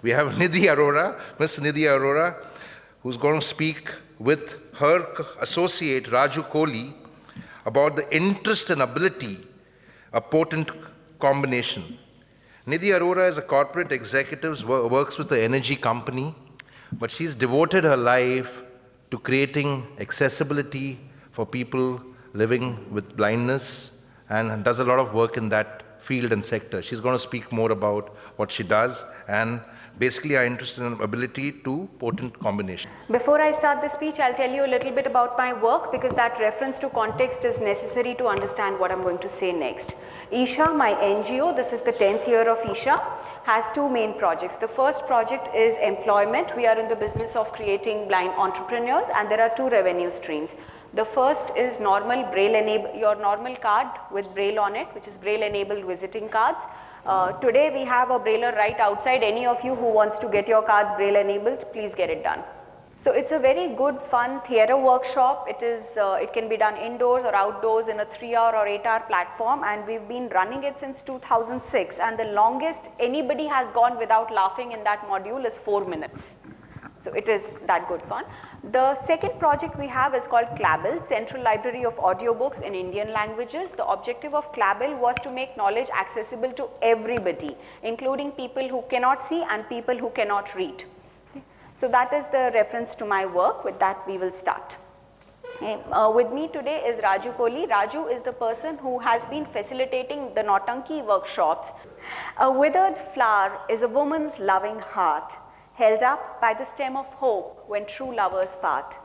We have Nidhi Arora, Miss Nidhi Arora, who's going to speak with her associate Raju Kohli about the interest and ability, a potent combination. Nidhi Arora is a corporate executive, works with the energy company, but she's devoted her life to creating accessibility for people living with blindness and does a lot of work in that field and sector. She's going to speak more about what she does and basically our interest in ability to potent combination. Before I start the speech, I'll tell you a little bit about my work because that reference to context is necessary to understand what I'm going to say next. Isha, my NGO, this is the 10th year of Isha, has two main projects. The first project is employment. We are in the business of creating blind entrepreneurs and there are two revenue streams. The first is your normal card with Braille on it, which is Braille enabled visiting cards. Today we have a Brailler right outside. Any of you who wants to get your cards Braille enabled, please get it done. So it's a very good fun theatre workshop. It can be done indoors or outdoors in a 3-hour or 8-hour platform, and we've been running it since 2006, and the longest anybody has gone without laughing in that module is 4 minutes. So it is that good fun. The second project we have is called Clabble, Central Library of Audiobooks in Indian Languages. The objective of Clabble was to make knowledge accessible to everybody, including people who cannot see and people who cannot read. So that is the reference to my work. With that we will start. With me today is Raju Kohli. Raju is the person who has been facilitating the Nautanki workshops. A withered flower is a woman's loving heart, held up by the stem of hope when true lovers part.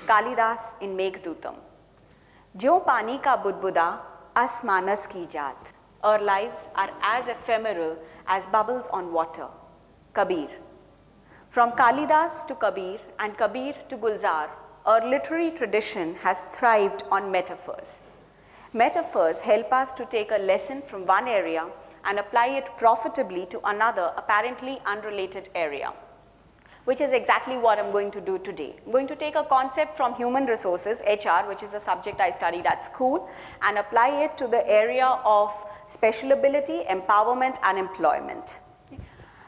Kalidas in Meghdutam. Jo pani ka budbuda, as manas ki jaat. Our lives are as ephemeral as bubbles on water. Kabir. From Kalidas to Kabir and Kabir to Gulzar, our literary tradition has thrived on metaphors. Metaphors help us to take a lesson from one area and apply it profitably to another apparently unrelated area, which is exactly what I'm going to do today. I'm going to take a concept from human resources, HR, which is a subject I studied at school, and apply it to the area of special ability, empowerment, and employment.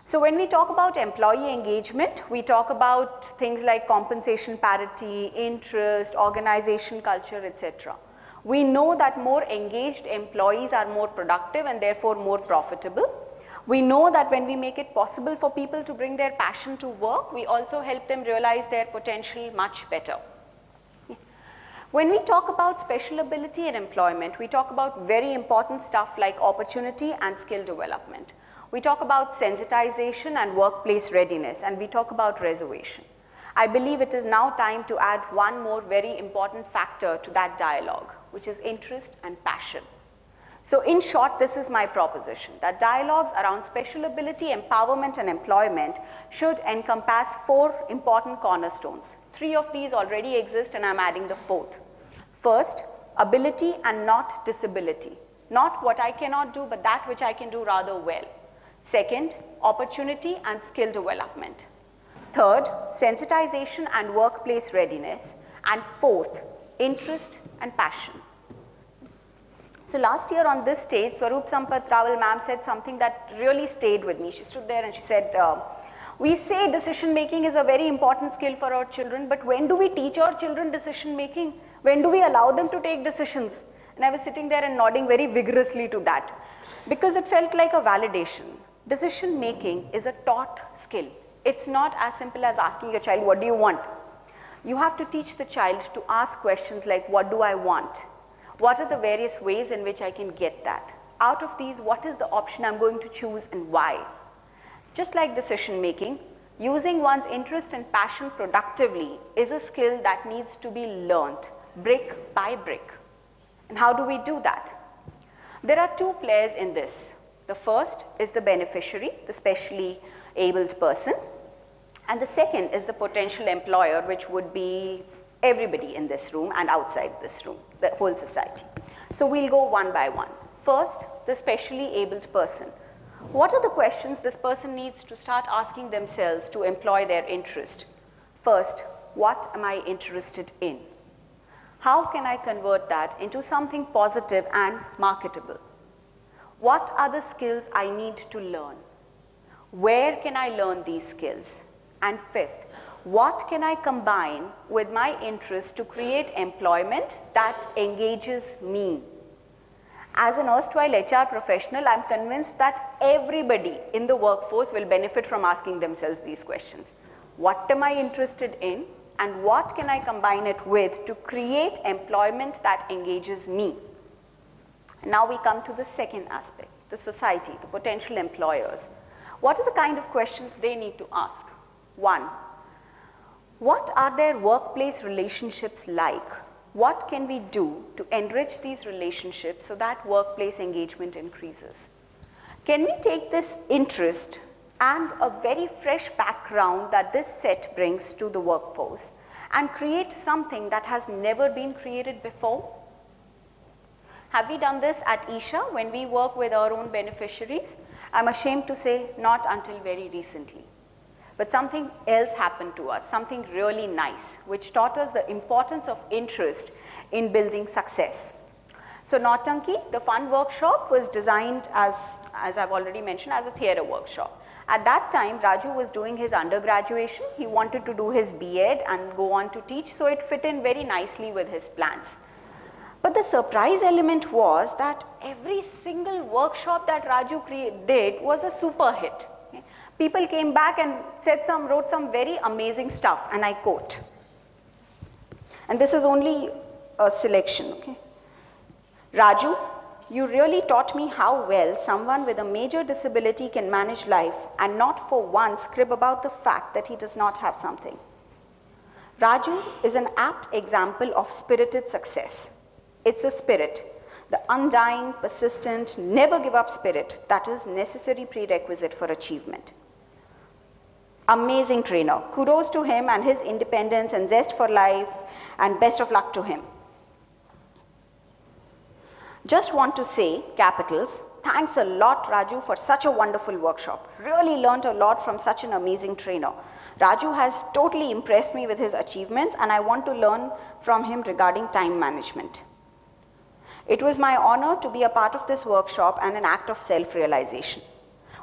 So when we talk about employee engagement, we talk about things like compensation parity, interest, organization culture, etc. We know that more engaged employees are more productive and therefore more profitable. We know that when we make it possible for people to bring their passion to work, we also help them realize their potential much better. When we talk about special ability and employment, we talk about very important stuff like opportunity and skill development. We talk about sensitization and workplace readiness, and we talk about reservation. I believe it is now time to add one more very important factor to that dialogue, which is interest and passion. So in short, this is my proposition, that dialogues around special ability, empowerment, and employment should encompass 4 important cornerstones. 3 of these already exist and I'm adding the 4th. First, ability and not disability. Not what I cannot do, but that which I can do rather well. Second, opportunity and skill development. Third, sensitization and workplace readiness. And fourth, interest and passion. So last year on this stage, Swaroop Sampath Rawal ma'am said something that really stayed with me. She stood there and she said, we say decision making is a very important skill for our children, but when do we teach our children decision making? When do we allow them to take decisions? And I was sitting there and nodding very vigorously to that because it felt like a validation. Decision making is a taught skill. It's not as simple as asking your child, what do you want? You have to teach the child to ask questions like, what do I want? What are the various ways in which I can get that? Out of these, what is the option I'm going to choose and why? Just like decision making, using one's interest and passion productively is a skill that needs to be learnt brick by brick. And how do we do that? There are 2 players in this. The first is the beneficiary, the specially abled person, and the second is the potential employer, which would be everybody in this room and outside this room, the whole society. So we'll go one by one. First, the specially abled person. What are the questions this person needs to start asking themselves to employ their interest? First, what am I interested in? How can I convert that into something positive and marketable? What are the skills I need to learn? Where can I learn these skills? And fifth, what can I combine with my interest to create employment that engages me? As an erstwhile HR professional, I'm convinced that everybody in the workforce will benefit from asking themselves these questions. What am I interested in, and what can I combine it with to create employment that engages me? And now we come to the second aspect, the society, the potential employers. What are the kind of questions they need to ask? One, what are their workplace relationships like? What can we do to enrich these relationships so that workplace engagement increases? Can we take this interest and a very fresh background that this set brings to the workforce and create something that has never been created before? Have we done this at Isha when we work with our own beneficiaries? I'm ashamed to say not until very recently. But something else happened to us, something really nice, which taught us the importance of interest in building success. So Nautanki, the fun workshop, was designed as I've already mentioned, as a theatre workshop. At that time, Raju was doing his undergraduation. He wanted to do his B.Ed and go on to teach, so it fit in very nicely with his plans. But the surprise element was that every single workshop that Raju did was a super hit. People came back and wrote some very amazing stuff, and I quote. And this is only a selection, okay? Raju, you really taught me how well someone with a major disability can manage life and not for once crib about the fact that he does not have something. Raju is an apt example of spirited success. It's a spirit, the undying, persistent, never give up spirit that is necessary prerequisite for achievement. Amazing trainer. Kudos to him and his independence and zest for life, and best of luck to him. Just want to say, capitals, thanks a lot Raju for such a wonderful workshop. Really learned a lot from such an amazing trainer. Raju has totally impressed me with his achievements, and I want to learn from him regarding time management. It was my honor to be a part of this workshop and an act of self-realization.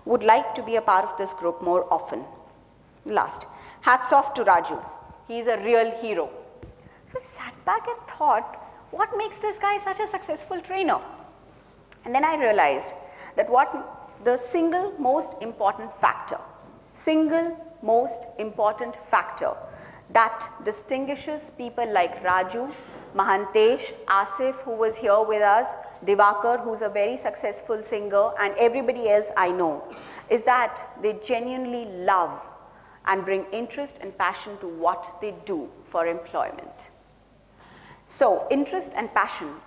Would like to be a part of this group more often. Last, hats off to Raju. He's a real hero. So I sat back and thought, what makes this guy such a successful trainer? And then I realized that the single most important factor that distinguishes people like Raju, Mahantesh, Asif, who was here with us, Divakar, who's a very successful singer, and everybody else I know, is that they genuinely love and bring interest and passion to what they do for employment. So, interest and passion,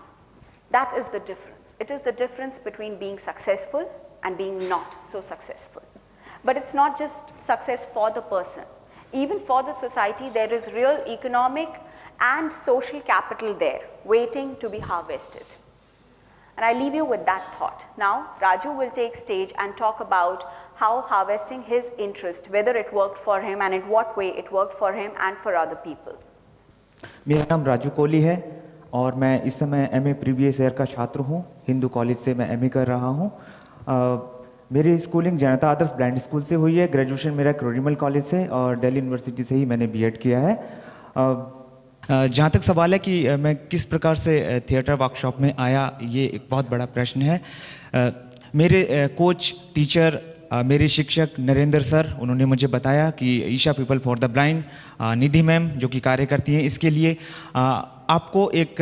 that is the difference. It is the difference between being successful and being not so successful. But it's not just success for the person. Even for the society, there is real economic and social capital there, waiting to be harvested. And I leave you with that thought. Now, Raju will take stage and talk about how harvesting his interest, whether it worked for him and in what way it worked for him and for other people. मेरा नाम राजू कोहली है और मैं इस समय MA previous year का छात्र हूँ। हिंदू कॉलेज से मैं एमए कर रहा हूँ। मेरी स्कूलिंग जनता आदर्श ब्लाइंड स्कूल से हुई है। ग्रेजुएशन मेरा क्रोरिमल कॉलेज से और दिल्ली यूनिवर्सिटी से ही मैंने बीएड किया है। जहाँ तक सवाल है कि मैं किस प्रकार से थिएटर वर्कशॉप में आया, ये एक बहुत बड़ा प्रश्न है। मेरे कोच, टीचर, मेरे शिक्षक नरेंद्र सर, उन्होंने मुझे बताया कि Isha people for the blind, Nidhi ma'am जो कि कार्य करती हैं, इसके लिए आपको एक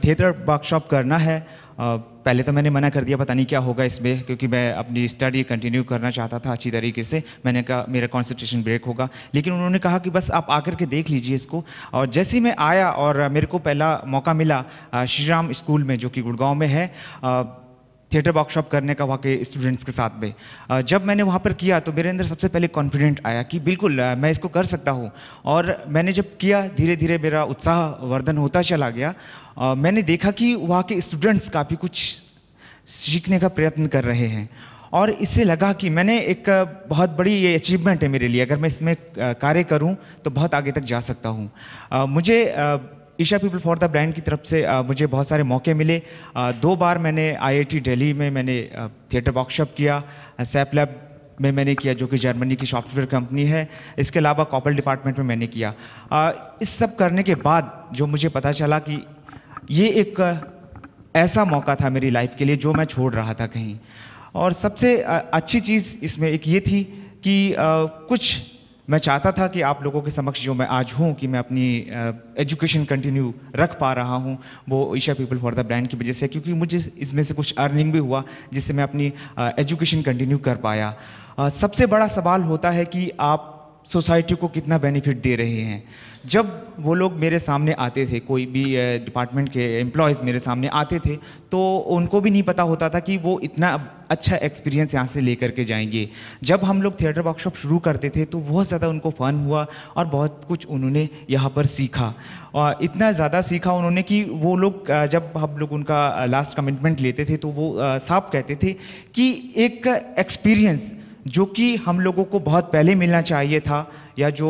थिएटर वर्कशॉप करना है। पहले तो मैंने मना कर दिया, पता नहीं क्या होगा इसमें, क्योंकि मैं अपनी स्टडी कंटिन्यू करना चाहता था अच्छी तरीके से। मैंने कहा मेरा कंसंट्रेशन ब्रेक होगा, लेकिन उन्होंने कहा कि बस आप आकर के देख लीजिए इसको। और जैसे ही मैं आया और मेरे को पहला मौका मिला श्री राम स्कूल में, जो कि गुड़गांव में है, थिएटर वर्कशॉप करने का वहाँ के स्टूडेंट्स के साथ में, जब मैंने वहाँ पर किया तो मेरे अंदर सबसे पहले कॉन्फिडेंट आया कि बिल्कुल मैं इसको कर सकता हूँ। और मैंने जब किया, धीरे धीरे मेरा उत्साह वर्धन होता चला गया। मैंने देखा कि वहाँ के स्टूडेंट्स काफ़ी कुछ सीखने का प्रयत्न कर रहे हैं और इससे लगा कि मैंने एक बहुत बड़ी ये अचीवमेंट है मेरे लिए, अगर मैं इसमें कार्य करूँ तो बहुत आगे तक जा सकता हूँ। मुझे Isha people for the blind की तरफ से मुझे बहुत सारे मौके मिले। 2 बार मैंने IIT दिल्ली में मैंने थिएटर वर्कशॉप किया, सैप लैब में मैंने किया, जो कि जर्मनी की सॉफ्टवेयर कंपनी है। इसके अलावा कॉर्पोरेट डिपार्टमेंट में मैंने किया। इस सब करने के बाद जो मुझे पता चला कि ये एक ऐसा मौका था मेरी लाइफ के लिए जो मैं छोड़ रहा था कहीं। और सबसे अच्छी चीज़ इसमें एक ये थी कि कुछ मैं चाहता था कि आप लोगों के समक्ष जो मैं आज हूँ कि मैं अपनी एजुकेशन कंटिन्यू रख पा रहा हूँ, वो Isha people for the blind की वजह से, क्योंकि मुझे इसमें से कुछ अर्निंग भी हुआ जिससे मैं अपनी एजुकेशन कंटिन्यू कर पाया। सबसे बड़ा सवाल होता है कि आप सोसाइटी को कितना बेनिफिट दे रहे हैं। जब वो लोग मेरे सामने आते थे, कोई भी डिपार्टमेंट के एम्प्लॉयज़ मेरे सामने आते थे, तो उनको भी नहीं पता होता था कि वो इतना अच्छा एक्सपीरियंस यहाँ से लेकर के जाएंगे। जब हम लोग थिएटर वर्कशॉप शुरू करते थे तो बहुत ज़्यादा उनको फ़न हुआ और बहुत कुछ उन्होंने यहाँ पर सीखा। और इतना ज़्यादा सीखा उन्होंने कि वो लोग जब हम लोग उनका लास्ट कमिटमेंट लेते थे तो वो साफ कहते थे कि एक एक्सपीरियंस जो कि हम लोगों को बहुत पहले मिलना चाहिए था, या जो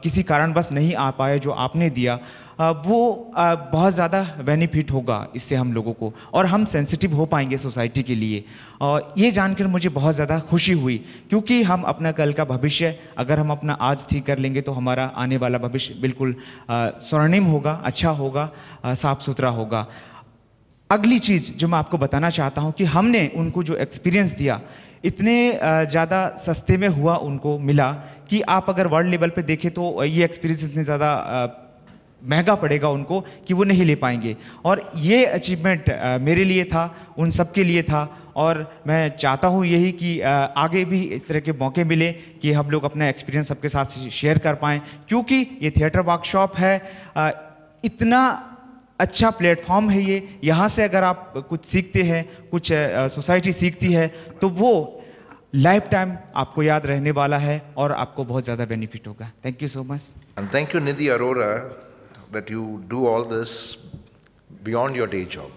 किसी कारणवश नहीं आ पाए, जो आपने दिया, वो बहुत ज़्यादा बेनिफिट होगा इससे हम लोगों को, और हम सेंसिटिव हो पाएंगे सोसाइटी के लिए। और ये जानकर मुझे बहुत ज़्यादा खुशी हुई, क्योंकि हम अपना कल का भविष्य अगर हम अपना आज ठीक कर लेंगे तो हमारा आने वाला भविष्य बिल्कुल स्वर्णिम होगा, अच्छा होगा, साफ सुथरा होगा। अगली चीज़ जो मैं आपको बताना चाहता हूँ कि हमने उनको जो एक्सपीरियंस दिया, इतने ज़्यादा सस्ते में हुआ उनको मिला कि आप अगर वर्ल्ड लेवल पे देखें तो ये एक्सपीरियंस इतने ज़्यादा महंगा पड़ेगा उनको कि वो नहीं ले पाएंगे। और ये अचीवमेंट मेरे लिए था, उन सब के लिए था, और मैं चाहता हूँ यही कि आगे भी इस तरह के मौके मिले कि हम लोग अपना एक्सपीरियंस सबके साथ शेयर कर पाएँ, क्योंकि ये थिएटर वर्कशॉप है, इतना अच्छा प्लेटफॉर्म है ये। यहाँ से अगर आप कुछ सीखते हैं, कुछ सोसाइटी सीखती है, तो वो लाइफ टाइम आपको याद रहने वाला है और आपको बहुत ज़्यादा बेनिफिट होगा। Thank you so much. And thank you, Nidhi Arora, that you do all this beyond your day job,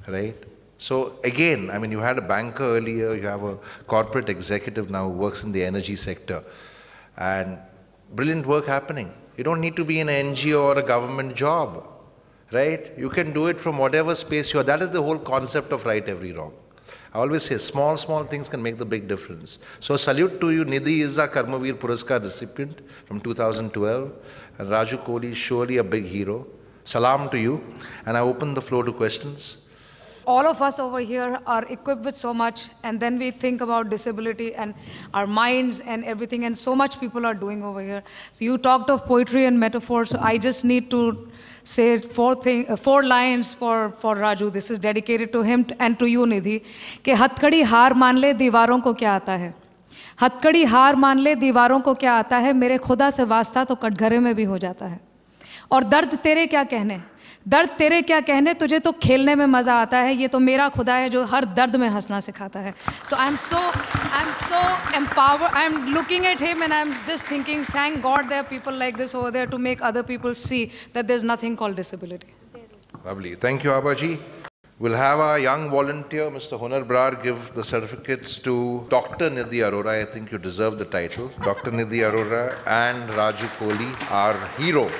right? So again, I mean, you had a banker earlier, you have a corporate executive now who works in the energy sector, and brilliant work happening. You don't need to be in an NGO or a government job, right? You can do it from whatever space you are. That is the whole concept of right every wrong. I always say small things can make the big difference. So salute to you. Nidhi is our Karmaveer Puraskar recipient from 2012. And Raju Kohli is surely a big hero. Salam to you. And I open the floor to questions. All of us over here are equipped with so much, and then we think about disability and our minds and everything, and so much people are doing over here. So you talked of poetry and metaphors, so I just need to say four lines for Raju. This is dedicated to him and to you, Nidhi. कि हथकड़ी हार मान ले दीवारों को क्या आता है, हथकड़ी हार मान ले दीवारों को क्या आता है, मेरे खुदा से वास्ता तो कटघरे में भी हो जाता है। और दर्द तेरे क्या कहने, दर्द तेरे क्या कहने, तुझे तो खेलने में मज़ा आता है, ये तो मेरा खुदा है जो हर दर्द में हंसना सिखाता है। So I'm so empowered. I'm looking at him and I'm just thinking, thank God there are people like this over there to make other people see that there's nothing called disability. Lovely. Thank you, Abaji. We'll have our young volunteer, Mr. Hunar Brar, give the certificates to Dr. Nidhi Arora. I think you deserve the title. Dr. Nidhi Arora and Raju Kohli, our hero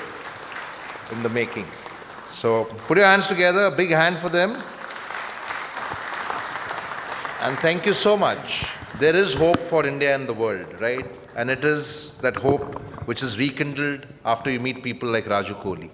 in the making. So put your hands together, a big hand for them. And thank you so much. There is hope for India and the world, right? And it is that hope which is rekindled after you meet people like Raju Kohli.